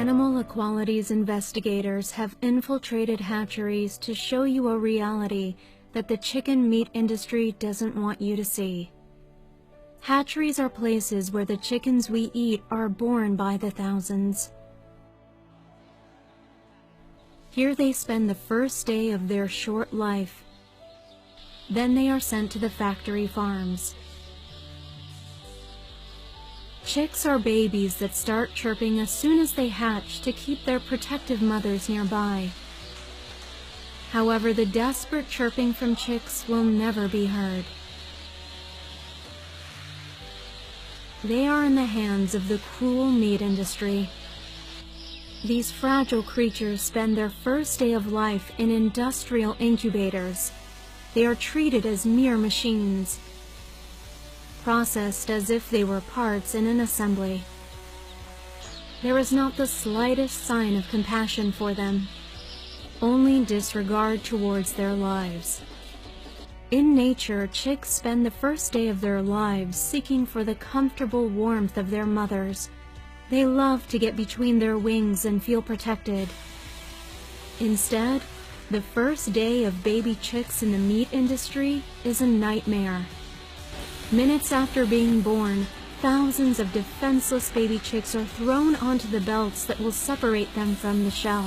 Animal equalities investigators have infiltrated hatcheries to show you a reality that the chicken meat industry doesn't want you to see. Hatcheries are places where the chickens we eat are born by the thousands. Here they spend the first day of their short life. Then they are sent to the factory farms. Chicks are babies that start chirping as soon as they hatch to keep their protective mothers nearby. However, the desperate chirping from chicks will never be heard. They are in the hands of the cruel meat industry. These fragile creatures spend their first day of life in industrial incubators. They are treated as mere machines, processed as if they were parts in an assembly. There is not the slightest sign of compassion for them, only disregard towards their lives. In nature, chicks spend the first day of their lives seeking for the comfortable warmth of their mothers. They love to get between their wings and feel protected. Instead, the first day of baby chicks in the meat industry is a nightmare. Minutes after being born, thousands of defenseless baby chicks are thrown onto the belts that will separate them from the shell.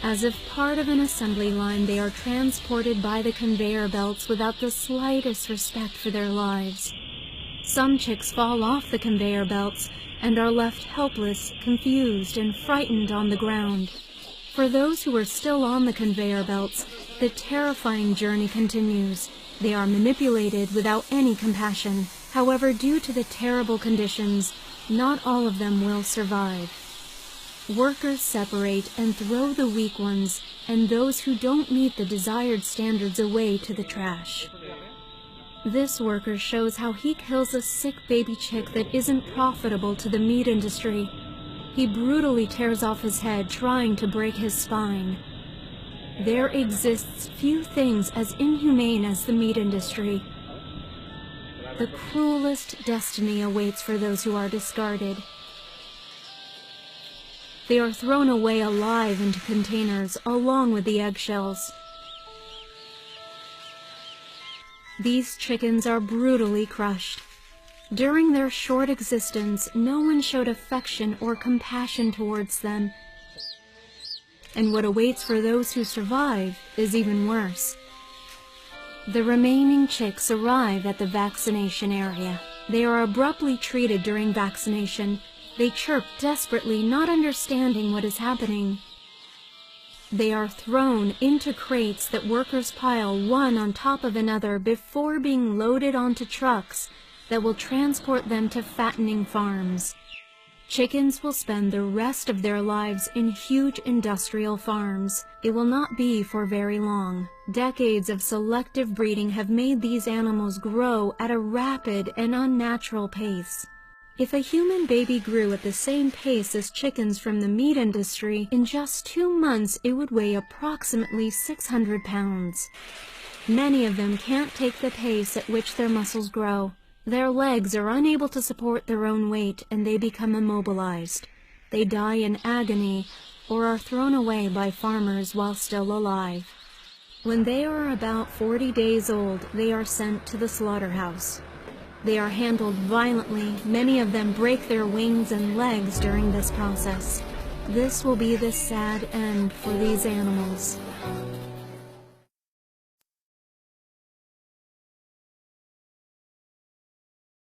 As if part of an assembly line, they are transported by the conveyor belts without the slightest respect for their lives. Some chicks fall off the conveyor belts and are left helpless, confused, and frightened on the ground. For those who are still on the conveyor belts, the terrifying journey continues. They are manipulated without any compassion. However, due to the terrible conditions, not all of them will survive. Workers separate and throw the weak ones and those who don't meet the desired standards away to the trash. This worker shows how he kills a sick baby chick that isn't profitable to the meat industry. He brutally tears off his head, trying to break his spine. There exists few things as inhumane as the meat industry. The cruelest destiny awaits for those who are discarded. They are thrown away alive into containers along with the eggshells. These chickens are brutally crushed. During their short existence, no one showed affection or compassion towards them. And what awaits for those who survive is even worse. The remaining chicks arrive at the vaccination area. They are abruptly treated during vaccination. They chirp desperately, not understanding what is happening. They are thrown into crates that workers pile one on top of another before being loaded onto trucks that will transport them to fattening farms. Chickens will spend the rest of their lives in huge industrial farms. It will not be for very long. Decades of selective breeding have made these animals grow at a rapid and unnatural pace. If a human baby grew at the same pace as chickens from the meat industry, in just 2 months it would weigh approximately 600 pounds. Many of them can't take the pace at which their muscles grow. Their legs are unable to support their own weight and they become immobilized. They die in agony or are thrown away by farmers while still alive. When they are about 40 days old, they are sent to the slaughterhouse. They are handled violently. Many of them break their wings and legs during this process. This will be the sad end for these animals.